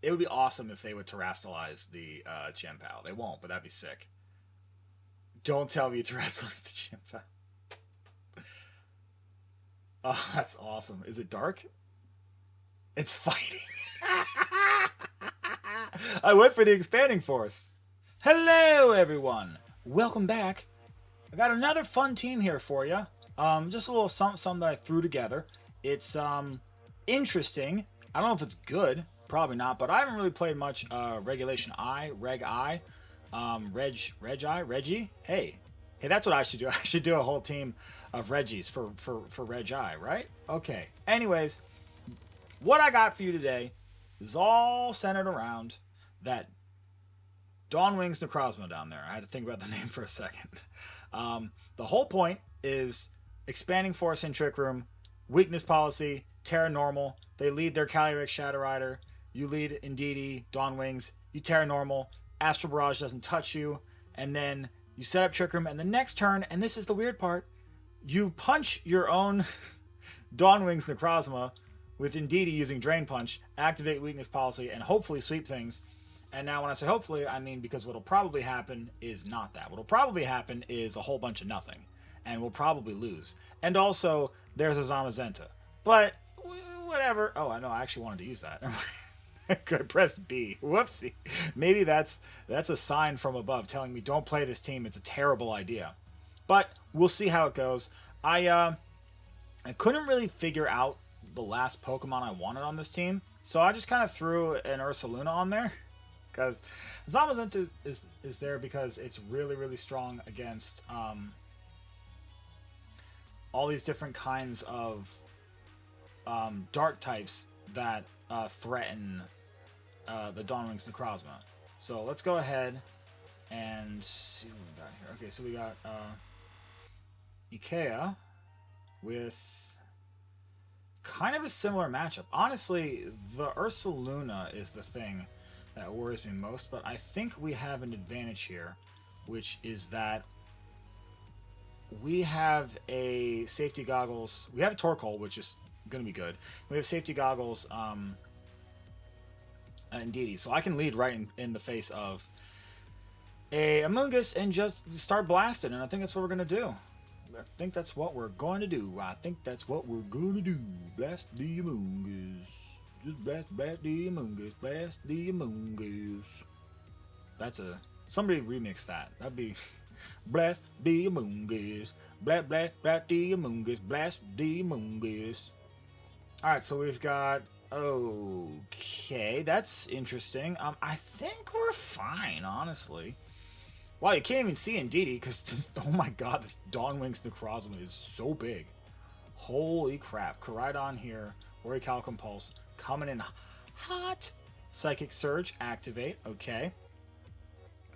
It would be awesome if they would terrestrialize the Chien-Pao. They won't, but that'd be sick. Don't tell me you terrestrialize the Chien-Pao. Oh, that's awesome. Is it dark? It's fighting. I went for the expanding force. Hello, everyone. Welcome back. I got another fun team here for you. Just a little something that I threw together. It's interesting. I don't know if it's good. Probably not, but I haven't really played much Regulation I, Reg I, Reggie. Hey, that's what I should do. I should do a whole team of Reggies for Reg I, right? Okay. Anyways, what I got for you today is all centered around that Dawn Wings Necrozma down there. I had to think about the name for a second. The whole point is expanding force in Trick Room, weakness policy, Terra Normal. They lead their Calyrex Shadow Rider. You lead Indeedee, Dawn Wings. You Terra Normal. Astral Barrage doesn't touch you. And then you set up Trick Room. And the next turn, and this is the weird part, you punch your own Dawn Wings Necrozma with Indeedee using Drain Punch, activate weakness policy, and hopefully sweep things. And now when I say hopefully, I mean because what'll probably happen is not that. What'll probably happen is a whole bunch of nothing. And we'll probably lose. And also, there's a Zamazenta. But, whatever. Oh, I know, I actually wanted to use that. I pressed B. Whoopsie. Maybe that's a sign from above telling me don't play this team. It's a terrible idea. But we'll see how it goes. I couldn't really figure out the last Pokemon I wanted on this team. So I just kind of threw an Ursaluna on there. Because Zamazenta is there because it's really, really strong against all these different kinds of dark types that threaten the Dawn Wings Necrozma. So let's go ahead and see what we got here. Okay, so we got Eaya with kind of a similar matchup. Honestly, the Ursaluna is the thing that worries me most, but I think we have an advantage here, which is that we have a safety goggles. We have a Torkoal, which is going to be good. We have safety goggles Indeedee, so I can lead right in the face of a Amoonguss and just start blasting, and I think that's what we're going to do. I think that's what we're going to do. Blast the Amoonguss. Just blast the Amoonguss. Blast the Amoonguss. That's a... Somebody remix that. That'd be... Blast the Amoonguss. Blast the Amoonguss. Blast the Amoonguss. Alright, so we've got... Okay, that's interesting. I think we're fine, honestly. Wow, you can't even see Indeedee because, oh my god, this Dawn Wings Necrozma is so big. Holy crap. Koraidon here. Orichalcum Pulse. Coming in hot. Psychic Surge. Activate. Okay.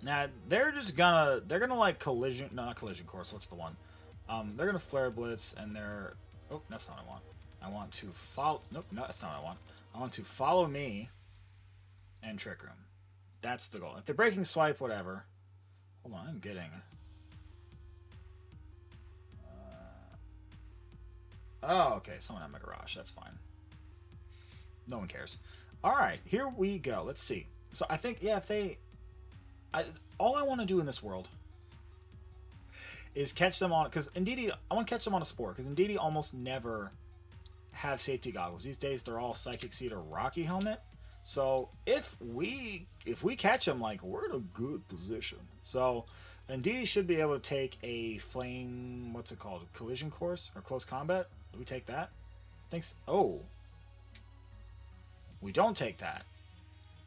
Now, they're gonna like collision, no, not collision course, what's the one? They're gonna Flare Blitz and they're, oh, that's not what I want. I want to follow, nope, no, that's not what I want. I want to follow me and Trick Room. That's the goal. If they're breaking Swipe, whatever. Hold on, I'm getting... oh, okay, someone had my garage. That's fine. No one cares. Alright, here we go. Let's see. So I think, yeah, if they... all I want to do in this world is catch them on... Because Indeedee, I want to catch them on a Spore. Because Indeedee almost never have safety goggles. These days, they're all Psychic Seed or Rocky Helmet. So if we catch them, like, we're in a good position. So Indeedee should be able to take a flame, what's it called, collision course or close combat. Do we take that? Thanks. Oh, we don't take that.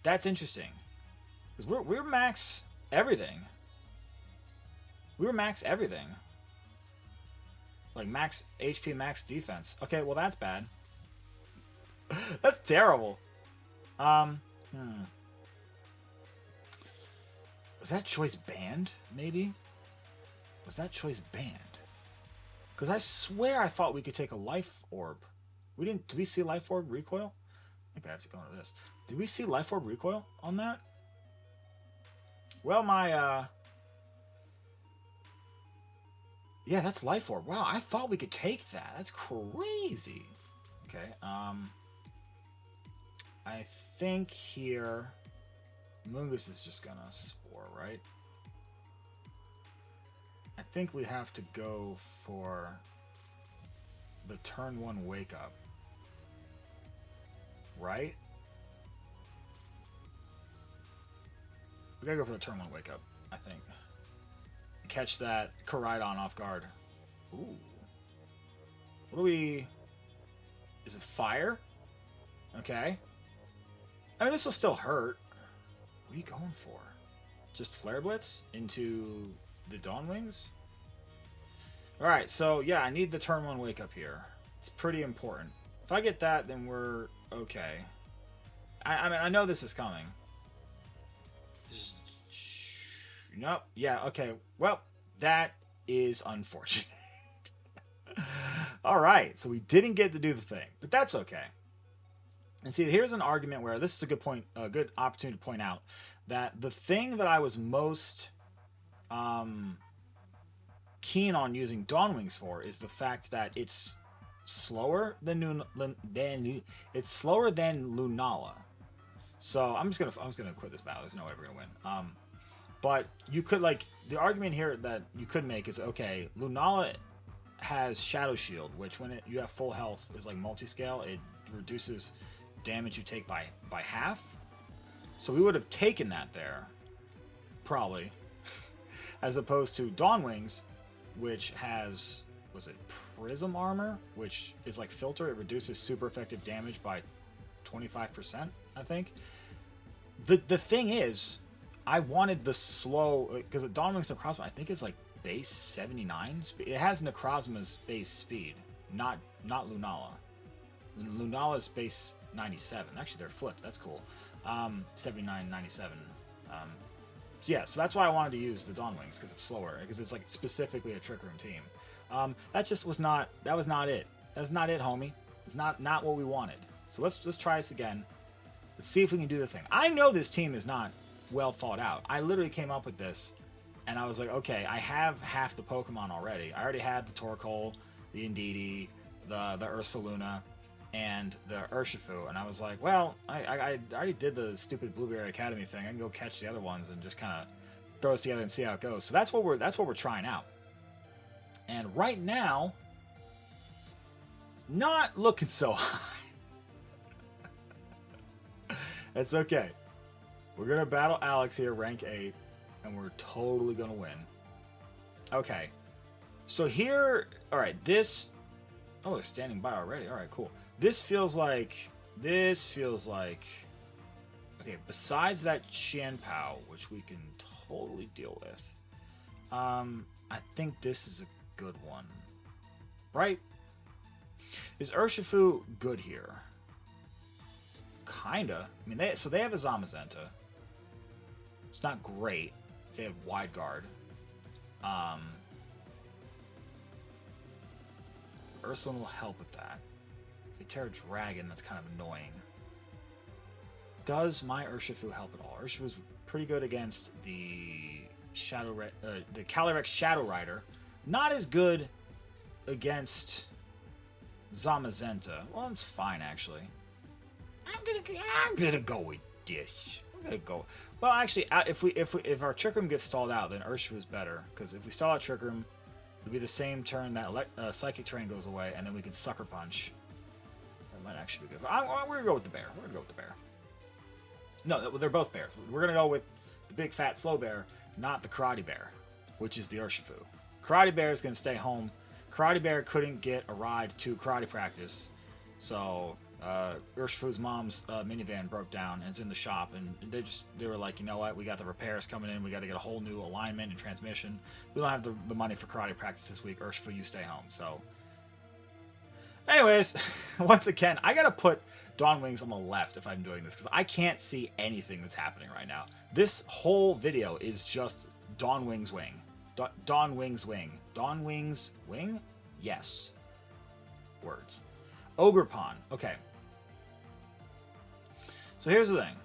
That's interesting because we're max everything. We were max everything, like max HP, max defense. Okay, well that's bad. That's terrible. Was that choice banned? Maybe? Was that choice banned? Because I swear I thought we could take a Life Orb. We didn't. Did we see Life Orb recoil? I think I have to go into this. Did we see Life Orb recoil on that? Well, my, yeah, that's Life Orb. Wow, I thought we could take that. That's crazy. Okay, I think here, Mungus is just gonna Spore, right? I think we have to go for the turn 1 Wake Up, right? We gotta go for the turn 1 Wake Up, I think. Catch that Koraidon off guard. Ooh. What do we... Is it Fire? Okay. I mean, this will still hurt. What are you going for? Just Flare Blitz into the Dawn Wings? Alright, so yeah, I need the turn 1 Wake Up here. It's pretty important. If I get that, then we're okay. I mean, I know this is coming. Just... Nope. Yeah, okay. Well, that is unfortunate. Alright, so we didn't get to do the thing, but that's okay. And see, here's an argument where this is a good point, a good opportunity to point out that the thing that I was most keen on using Dawn Wings for is the fact that it's slower than Lunala. So I'm just gonna quit this battle. There's no way we're gonna win. But you could, like, the argument here that you could make is, okay, Lunala has Shadow Shield, which when you have full health is like multi-scale. It reduces damage you take by half. So we would have taken that there, probably, as opposed to Dawn Wings, which has, was it Prism Armor, which is like Filter. It reduces super effective damage by 25%, I think. The thing is, I wanted the slow, because Dawn Wings Necrozma, I think it's like base 79. It has Necrozma's base speed, not Lunala. Lunala's base 97. Actually, they're flipped. That's cool. 79, 97. So yeah, so that's why I wanted to use the Dawn Wings, because it's slower, because it's like specifically a Trick Room team. That just was not, that was not it. That's not it, homie. It's not what we wanted. So let's try this again. Let's see if we can do the thing. I know this team is not well thought out. I literally came up with this, and I was like, okay, I have half the Pokemon already. I already had the Torkoal, the Indeedee, the Ursaluna, and the Urshifu, and I was like, well, I already did the stupid Blueberry Academy thing. I can go catch the other ones and just kind of throw us together and see how it goes. So that's what we're trying out. And right now, it's not looking so high. It's okay. We're gonna battle Alex here, rank 8, and we're totally gonna win. Okay. So here, all right, this. Oh, they're standing by already. All right, cool. This feels like. Okay, besides that Qianpao, which we can totally deal with, I think this is a good one. Right? Is Urshifu good here? Kinda. I mean, they have a Zamazenta. It's not great. They have Wide Guard. Ursuluna will help with that. If they tear a Dragon, that's kind of annoying. Does my Urshifu help at all? Urshifu's pretty good against the the Calyrex Shadow Rider. Not as good against Zamazenta. Well, it's fine actually. I'm gonna go with this. I'm gonna go. Well, actually, if our Trick Room gets stalled out, then Urshifu's better, because if we stall out Trick Room, it'll be the same turn that Psychic Terrain goes away, and then we can Sucker Punch. That might actually be good. We're gonna go with the bear. We're gonna go with the bear. No, they're both bears. We're gonna go with the big fat slow bear, not the Karate Bear, which is the Urshifu. Karate Bear is gonna stay home. Karate Bear couldn't get a ride to karate practice, so Urshifu's mom's minivan broke down, and it's in the shop, and they were like, you know what, we got the repairs coming in, we got to get a whole new alignment and transmission. We don't have the money for karate practice this week. Urshifu, you stay home. So anyways, once again, I gotta put Dawn Wings on the left if I'm doing this, because I can't see anything that's happening right now. This whole video is just Dawn Wings Wing. Dawn Wings Wing. Dawn Wings Wing? Yes. Words. Ogre Pawn. Okay. So here's the thing.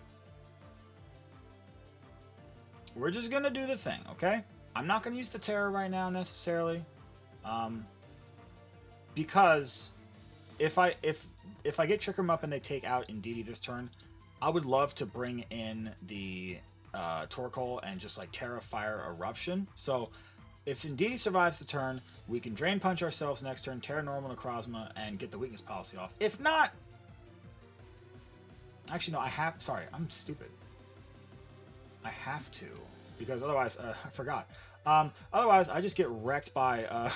We're just gonna do the thing, okay? I'm not gonna use the Terror right now necessarily, because if I get Trick 'em Up and they take out Indeedee this turn, I would love to bring in the Torkoal and just like Terra Fire Eruption. So if Indeedee survives the turn, we can Drain Punch ourselves next turn, Terra Normal Necrozma, and get the weakness policy off. If not... Actually, no, I have... Sorry, I'm stupid. I have to. Because otherwise... I forgot. Otherwise, I just get wrecked by...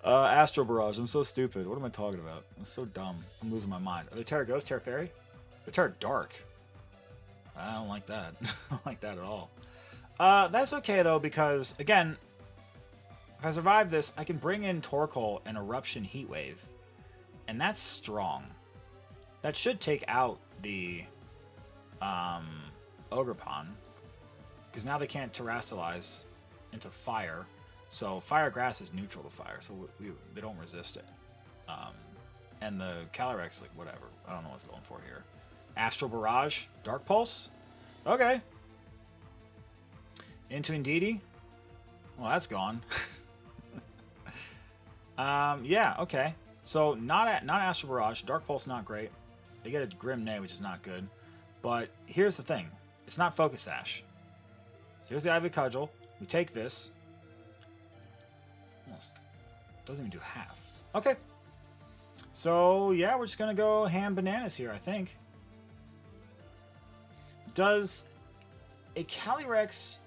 Astral Barrage. I'm so stupid. What am I talking about? I'm so dumb. I'm losing my mind. Are they Terra Ghost, Terra Fairy? They're Terra Dark. I don't like that. I don't like that at all. That's okay, though, because, again, if I survive this, I can bring in Torkoal and Eruption Heatwave. And that's strong. That should take out the Ogerpon. Because now they can't Terrastalize into fire. So Fire Grass is neutral to fire, so they don't resist it. And the Calyrex, like, whatever. I don't know what's going for here. Astral Barrage, Dark Pulse. Okay. Into Indeedee. Well, that's gone. Yeah, okay. So not Astral Barrage. Dark Pulse, not great. They get a Grim Neigh, which is not good. But here's the thing. It's not Focus Sash. So here's the Ivy Cudgel. We take this. Almost doesn't even do half. Okay. So, yeah, we're just going to go ham bananas here, I think. Does a Calyrex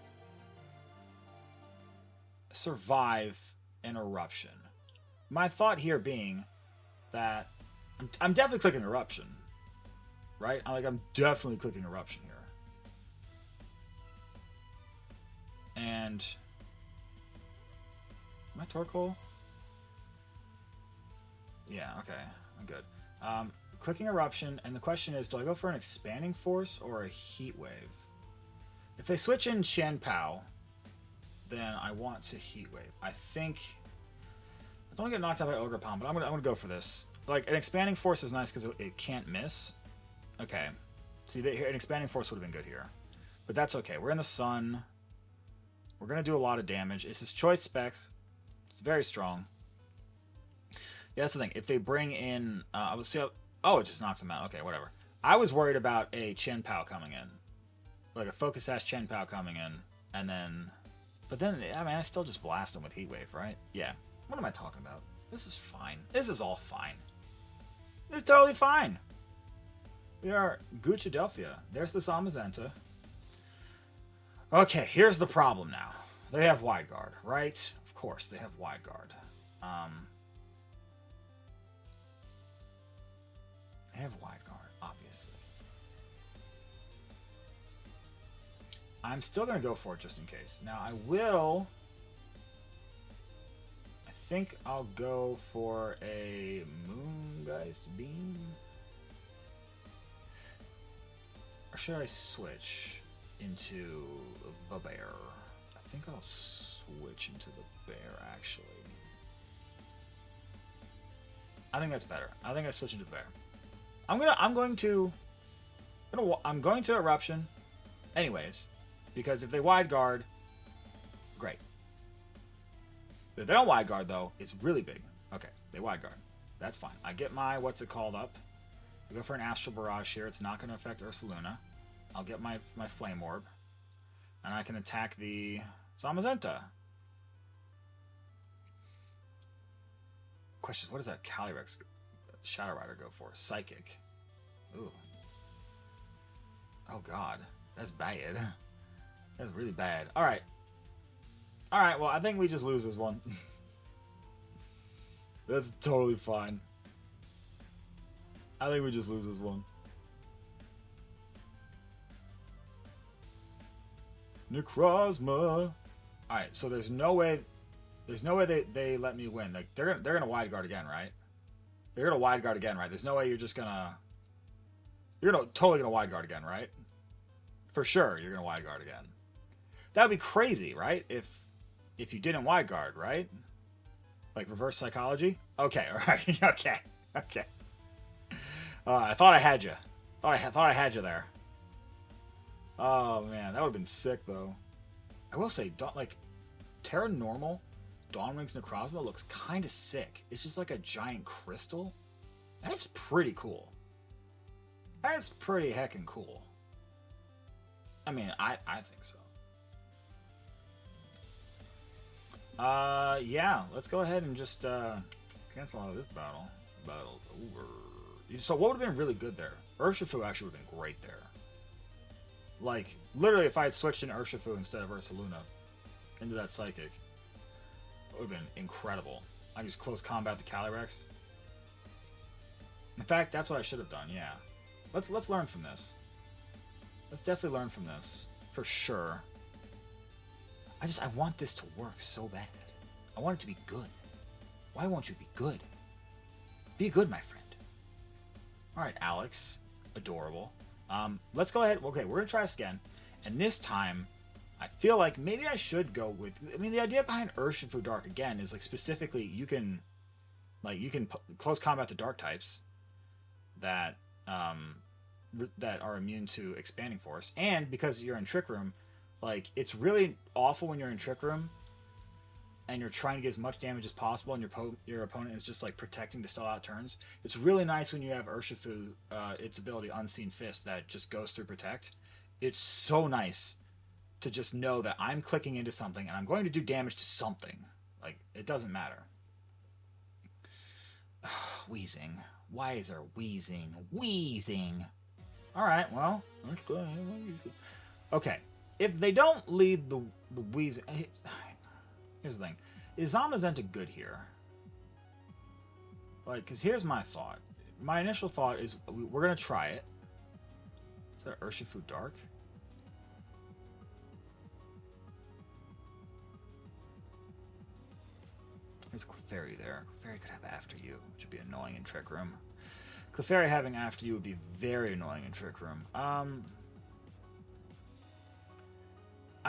survive an Eruption? My thought here being that I'm definitely clicking Eruption, right? I'm definitely clicking Eruption here. And am I Torkoal? Yeah, okay, I'm good. Clicking Eruption, and the question is, do I go for an Expanding Force or a Heat Wave? If they switch in Shenpao, then I want to Heat Wave. I think I don't want to get knocked out by Ogerpon, but I'm gonna go for this. Like, an Expanding Force is nice because it can't miss. Okay, see, an Expanding Force would have been good here, but that's okay. We're in the sun. We're gonna do a lot of damage. It's his choice specs. It's very strong. Yeah, that's the thing. If they bring in, I will see. Oh, it just knocks them out. Okay, whatever. I was worried about a Shenpao coming in, like a Focus Sash Shenpao coming in, and then, but then I mean, I still just blast them with Heat Wave, right? Yeah. What am I talking about? This is fine. This is all fine. This is totally fine. We are Gucciadelphia. There's the Zamazenta. Okay, here's the problem now. They have Wide Guard, right? Of course, they have Wide Guard. They have Wide Guard, obviously. I'm still going to go for it just in case. Now, I think I'll go for a Moongeist Beam. Or should I switch into the bear? I think I'll switch into the bear, actually. I think that's better. I think I switch into the bear. I'm going to Eruption anyways, because if they Wide Guard, great. If they don't Wide Guard, though, it's really big. Okay, they Wide Guard. That's fine. I get my, what's it called, up. I go for an Astral Barrage here. It's not going to affect Ursaluna. I'll get my Flame Orb. And I can attack the Zamazenta. Question, what does that Calyrex Shadow Rider go for? Psychic. Ooh. Oh, God. That's bad. That's really bad. Alright. Alright, well, I think we just lose this one. That's totally fine. I think we just lose this one. Necrozma. Alright, so there's no way they let me win. Like, they're gonna Wide Guard again, right? They're gonna Wide Guard again, right? There's no way you're just gonna... You're totally gonna Wide Guard again, right? For sure, you're gonna Wide Guard again. That would be crazy, right? If you didn't Wide Guard, right? Like reverse psychology? Okay, alright. Okay. I thought I had you. Thought I had you there. Oh, man. That would have been sick, though. I will say, like, Terra Normal Dawn Wings Necrozma looks kind of sick. It's just like a giant crystal. That's pretty cool. That's pretty heckin' cool. I mean, I think so. Yeah, let's go ahead and just cancel out of this battle. Battle's over. So what would have been really good there? Urshifu actually would have been great there. Like, literally, if I had switched in Urshifu instead of Ursaluna into that Psychic, it would have been incredible. I just close combat the Calyrex. In fact, that's what I should have done, yeah. Let's learn from this. Let's definitely learn from this. For sure. I want this to work so bad. I want it to be good. Why won't you be good? Be good, my friend. Alright, Alex. Adorable. Let's go ahead. Okay, we're going to try this again. And this time, I feel like maybe I should go with... I mean, the idea behind Urshifu Dark, again, is like specifically you can... Like, you can close combat the Dark types that that are immune to Expanding Force. And because you're in Trick Room, like, it's really awful when you're in Trick Room and you're trying to get as much damage as possible and your opponent is just, like, protecting to stall out turns. It's really nice when you have Urshifu, its ability Unseen Fist, that just goes through Protect. It's so nice to just know that I'm clicking into something and I'm going to do damage to something. Like, it doesn't matter. Wheezing. Why is there wheezing? Wheezing! Alright, well, let's go ahead. Okay, if they don't lead the wheezing... Here's the thing. Is Zamazenta good here? Like, because here's my thought. My initial thought is we're going to try it. Is that Urshifu Dark? There's Clefairy there. Clefairy could have After You, which would be annoying in Trick Room. Clefairy having After You would be very annoying in Trick Room. I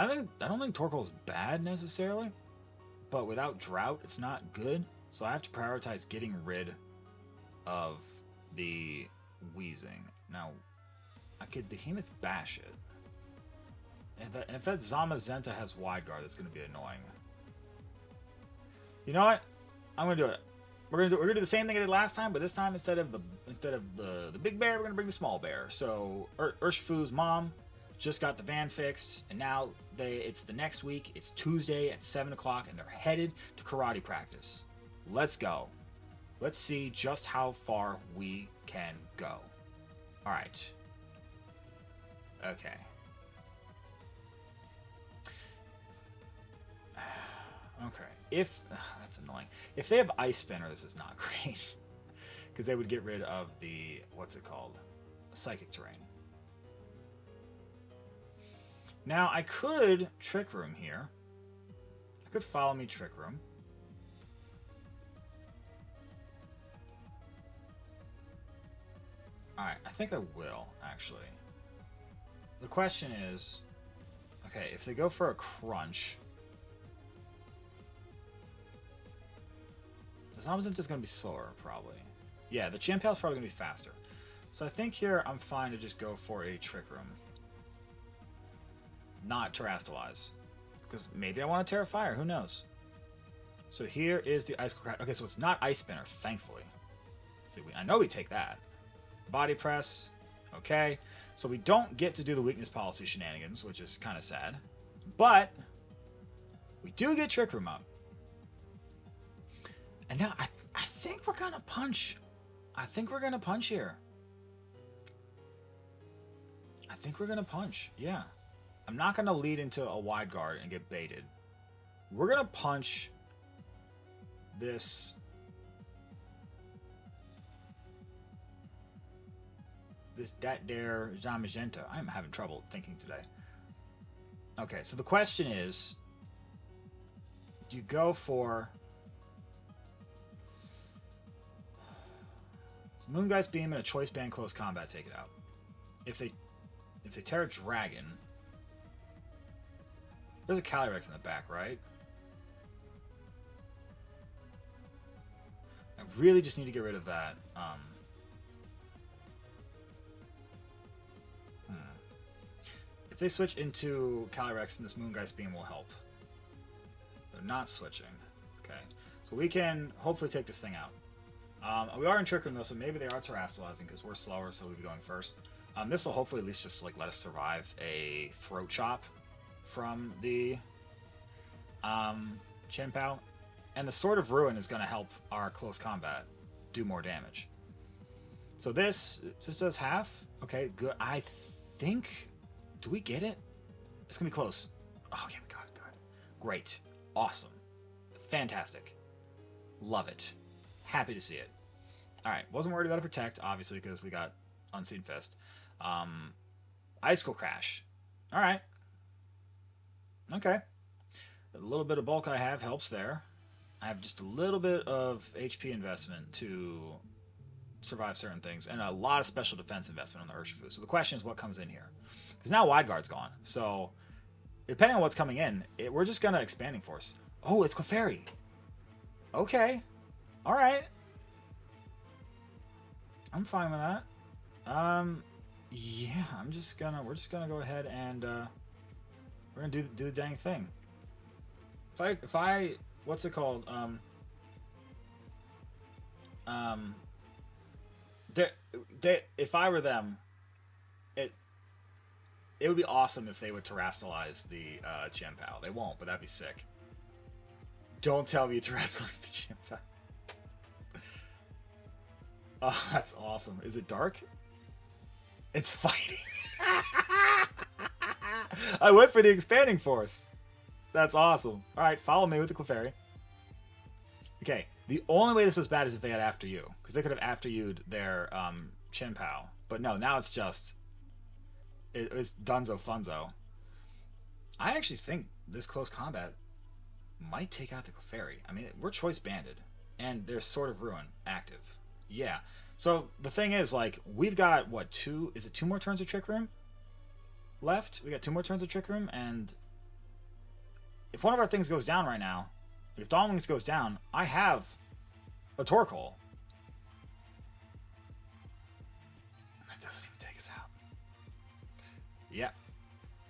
don't think Torkoal is bad necessarily, but without Drought, it's not good. So I have to prioritize getting rid of the Wheezing. Now, I could Behemoth Bash it. And if that Zamazenta has Wide Guard, that's going to be annoying. You know what? I'm going to do it. We're gonna do the same thing I did last time, but this time instead of the big bear, we're gonna bring the small bear. So Urshifu's mom just got the van fixed, and now it's the next week. It's Tuesday at 7 o'clock, and they're headed to karate practice. Let's go. Let's see just how far we can go. All right. Okay. Okay. That's annoying. If they have Ice Spinner, this is not great. Because they would get rid of the, what's it called? Psychic Terrain. Now, I could Trick Room here. I could Follow Me Trick Room. Alright, I think I will, actually. The question is, okay, if they go for a Crunch... The Zamazenta is going to be slower, probably. Yeah, the Chimpale is probably going to be faster. So I think here I'm fine to just go for a Trick Room. Not Terrastalize. Because maybe I want to Terra Fire, who knows? So here is the Ice Crack. Okay, so it's not Ice Spinner, thankfully. See, I know we take that. Body Press. Okay. So we don't get to do the Weakness Policy shenanigans, which is kind of sad. But we do get Trick Room up. And now I think we're going to punch. I think we're going to punch here. I think we're going to punch. Yeah. I'm not going to lead into a Wide Guard and get baited. We're going to punch this. Dat Dare Zamazenta. I'm having trouble thinking today. Okay, so the question is, do you go for Moongeist Beam and a Choice Band Close Combat, take it out. If they Terra Dragon, there's a Calyrex in the back, right? I really just need to get rid of that. If they switch into Calyrex, then this Moongeist Beam will help. They're not switching. Okay. So we can hopefully take this thing out. We are in Trick Room though, so maybe they are terrestrializing because we're slower, so we'll be going first. This will hopefully at least just like let us survive a throat chop from the Chien-Pao. And the Sword of Ruin is going to help our close combat do more damage. So this does half. Okay, good. I think... Do we get it? It's going to be close. Oh, okay, we got it. Good. Great. Awesome. Fantastic. Love it. Happy to see it. Alright, wasn't worried about a Protect, obviously, because we got Unseen Fist. Icicle Crash. Alright. Okay. A little bit of bulk I have helps there. I have just a little bit of HP investment to survive certain things, and a lot of special defense investment on the Urshifu. So the question is what comes in here. Because now Wide Guard's gone. So, depending on what's coming in, we're just going to Expanding Force. Oh, it's Clefairy. Okay. Alright. I'm fine with that. Yeah, we're just gonna go ahead and we're gonna do the dang thing. If I what's it called? If I were them, it would be awesome if they would terrestrialize the Chien-Pao. They won't, but that'd be sick. Don't tell me you terrestrialize the Chien-Pao. Oh, that's awesome. Is it dark? It's fighting. I went for the Expanding Force. That's awesome. Alright, follow me with the Clefairy. Okay, the only way this was bad is if they had After You. Because they could have After You'd their Chien-Pao. But no, now it's just... It's Dunzo Funzo. I actually think this close combat might take out the Clefairy. I mean, we're Choice Banded. And there's Sword of Ruin active. Yeah. So the thing is, like, we've got what, two more turns of Trick Room left? We got 2 more turns of Trick Room, and if one of our things goes down right now, if Dawn Wings goes down, I have a Torkoal. That doesn't even take us out. Yeah.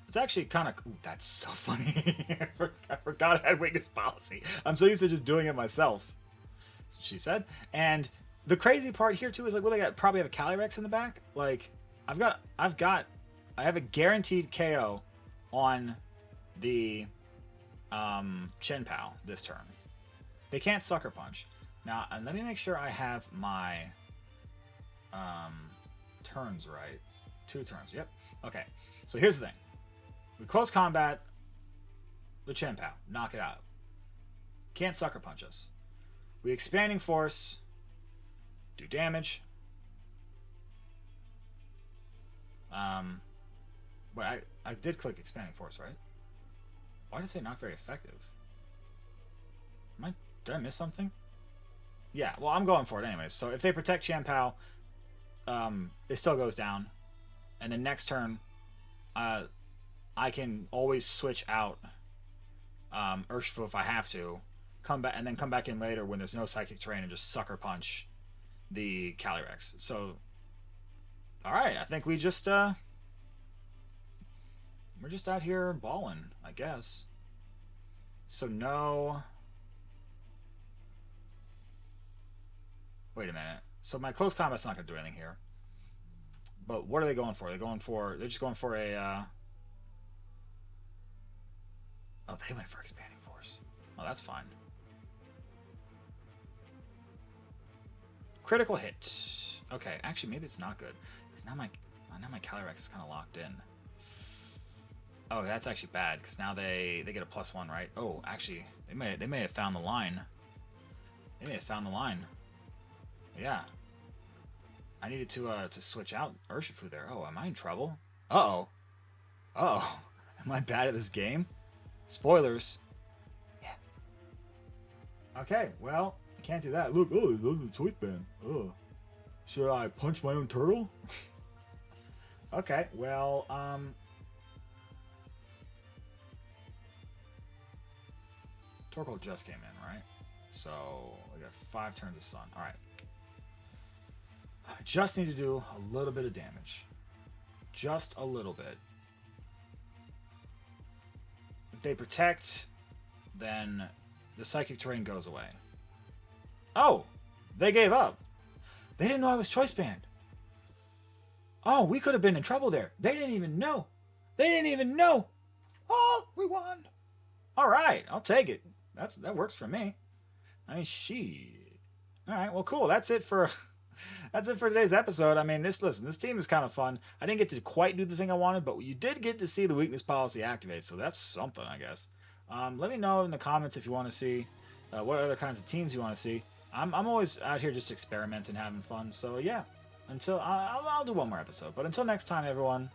It's actually kind of... Ooh, that's so funny. I forgot I had weakness policy. I'm so used to just doing it myself. She said. And the crazy part here too is like, well, they probably have a Calyrex in the back. Like, I have a guaranteed KO on the Chien-Pao this turn. They can't Sucker Punch. Now, and let me make sure I have my turns right. 2 turns. Yep. Okay. So here's the thing. We close combat the Chien-Pao. Knock it out. Can't Sucker Punch us. We Expanding Force. Do damage. But I did click Expanding Force, right? Why did it say not very effective? Did I miss something? Yeah, well, I'm going for it anyways. So if they protect Chien-Pao, it still goes down. And then next turn, I can always switch out Urshifu if I have to. Come back and then come back in later when there's no Psychic Terrain and just Sucker Punch the Calyrex. So, all right, I think we're just out here balling, I guess. So no. Wait a minute. So my close combat's not gonna do anything here. But what are they going for? They're just going for a. Oh, they went for Expanding Force. Oh, that's fine. Critical hit. Okay, actually, maybe it's not good because now my Calyrex is kind of locked in. Oh, that's actually bad because now they get a +1, right? Oh, actually, they may have found the line. They may have found the line. Yeah. I needed to switch out Urshifu there. Oh, am I in trouble? Uh-oh. Uh-oh. Am I bad at this game? Spoilers. Yeah. Okay, well, I can't do that. Look, oh, those are the Choice Band. Oh. Should I punch my own turtle? Okay, well, Torkoal just came in, right? So, we got 5 turns of Sun. Alright. I just need to do a little bit of damage. Just a little bit. If they protect, then the Psychic Terrain goes away. Oh! They gave up. They didn't know I was choice banned. Oh, we could have been in trouble there. They didn't even know. They didn't even know. Oh, we won. All right, I'll take it. That works for me. I mean, All right, well, cool. That's it for today's episode. I mean, this team is kind of fun. I didn't get to quite do the thing I wanted, but you did get to see the weakness policy activate, so that's something, I guess. Let me know in the comments if you want to see what other kinds of teams you want to see. I'm always out here just experimenting, having fun. So yeah, until I'll do one more episode. But until next time, everyone,